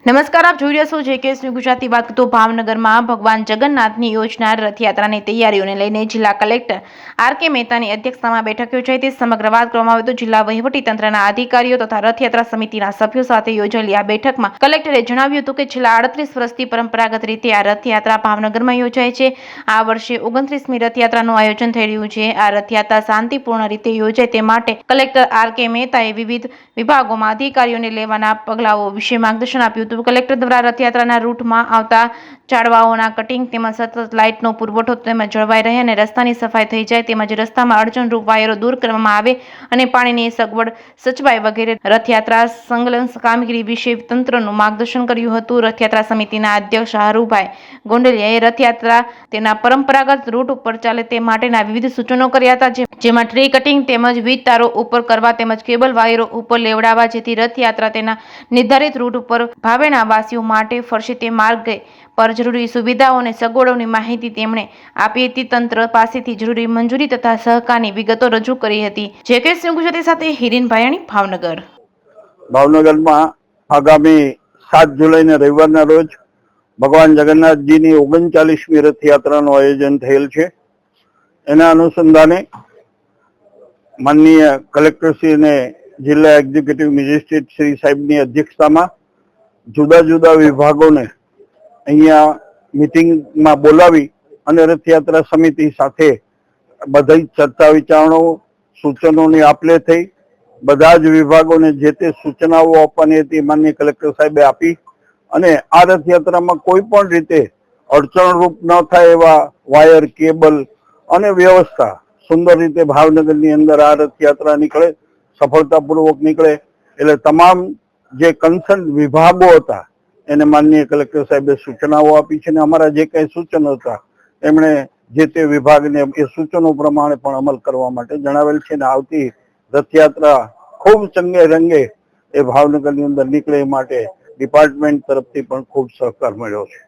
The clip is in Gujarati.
નમસ્કાર, આપ જોઈ રહ્યા છો જેકેએસ ન્યૂઝ ગુજરાતી. વાત તો ભાવનગરમાં ભગવાન જગન્નાથની યોજનાર રથયાત્રાની તૈયારીઓને લઈને જિલ્લા કલેક્ટર આર.કે. મહેતાની અધ્યક્ષતામાં બેઠક યોજાઈ હતી. સમગ્ર વાત કરવામાં આવે તો જિલ્લા વહીવટીતંત્રના અધિકારીઓ તથા રથયાત્રા સમિતિના સભ્યો સાથે યોજાયેલી આ બેઠકમાં કલેક્ટરે જણાવ્યું હતું કે છેલ્લા 38 વર્ષથી પરંપરાગત રીતે આ રથયાત્રા ભાવનગરમાં યોજાય છે. આ વર્ષે 29મી રથયાત્રાનું આયોજન થઈ રહ્યું છે. આ રથયાત્રા શાંતિપૂર્ણ રીતે યોજાય તે માટે કલેક્ટર આર.કે. મહેતાએ વિવિધ વિભાગોમાં અધિકારીઓને લેવાના પગલાઓ વિશે માર્ગદર્શન આપ્યું હતું. કલેક્ટર દ્વારા રથયાત્રાના રૂટમાં આવતા ઝાડવાઓના કટિંગ તેમજ સતત લાઇટનો પુરવઠો તેમજ જળવાઈ રહે અને રસ્તાની સફાઈ થઈ જાય તેમજ રસ્તામાં અડચણરૂપ વાયરો દૂર કરવામાં આવે અને પાણીની સગવડ સચવાય વગેરે રથયાત્રા સંકલન કામગીરી વિશે તંત્રનું માર્ગદર્શન કર્યું હતું. રથયાત્રા સમિતિના અધ્યક્ષ હારુભાઈ ગોંડલિયાએ રથયાત્રા તેના પરંપરાગત રૂટ ઉપર ચાલે તે માટેના વિવિધ સૂચનો કર્યા હતા, જેમાં ટ્રી કટિંગ તેમજ વીજ તારો ઉપર કરવા તેમજ કેબલ વાયરો ઉપર લેવડાવવા જેથી રથયાત્રા તેના નિર્ધારિત રૂટ ઉપર ભાવેના વાસીઓ માટે ફરશે તે માર્ગે પર જરૂરી સુવિધાઓ અને સગવડોની માહિતી તેમણે આપી હતી. તંત્ર પાસેથી જરૂરી મંજૂરી તથા સહકારની વિગતો રજૂ કરી હતી. જેકેએસ ન્યૂઝ ગુજરાતી સાથે હિરેન ભાયાણી, ભાવનગર. ભાવનગરમાં આગામી 7 જુલાઈના રવિવારના રોજ ભગવાન જગન્નાથજીની 39મી રથયાત્રાનું આયોજન થયેલ છે. એના અનુસંધાને માનનીય કલેક્ટરશ્રી અને જિલ્લા એક્ઝિક્યુટિવ મેજિસ્ટ્રેટ શ્રી સાહેબની અધ્યક્ષતામાં જુદા જુદા વિભાગોને અહીંયા મિટિંગમાં બોલાવી અને રથયાત્રા સમિતિ સાથે બધી ચર્ચા વિચારણાઓ સૂચનોની આપલે થઈ. બધા જ વિભાગોને જે તે સૂચનાઓ આપવાની હતી માનનીય કલેક્ટર સાહેબે આપી અને આ રથયાત્રામાં કોઈ પણ રીતે અડચણરૂપ ન થાય એવા વાયર, કેબલ અને વ્યવસ્થા સુંદર રીતે ભાવનગરની અંદર આ રથયાત્રા નીકળે, સફળતાપૂર્વક નીકળે એટલે તમામ જે કન્સર્ન વિભાગો હતા એને માનનીય કલેક્ટર સાહેબે સૂચનાઓ આપી છે અને અમારા જે કઈ સૂચનો હતા એમણે જે તે વિભાગને એ સૂચનો પ્રમાણે પણ અમલ કરવા માટે જણાવેલ છે અને આવતી રથયાત્રા ખૂબ ચંગે રંગે એ ભાવનગરની અંદર નીકળે એ માટે ડિપાર્ટમેન્ટ તરફથી પણ ખૂબ સહકાર મળ્યો છે.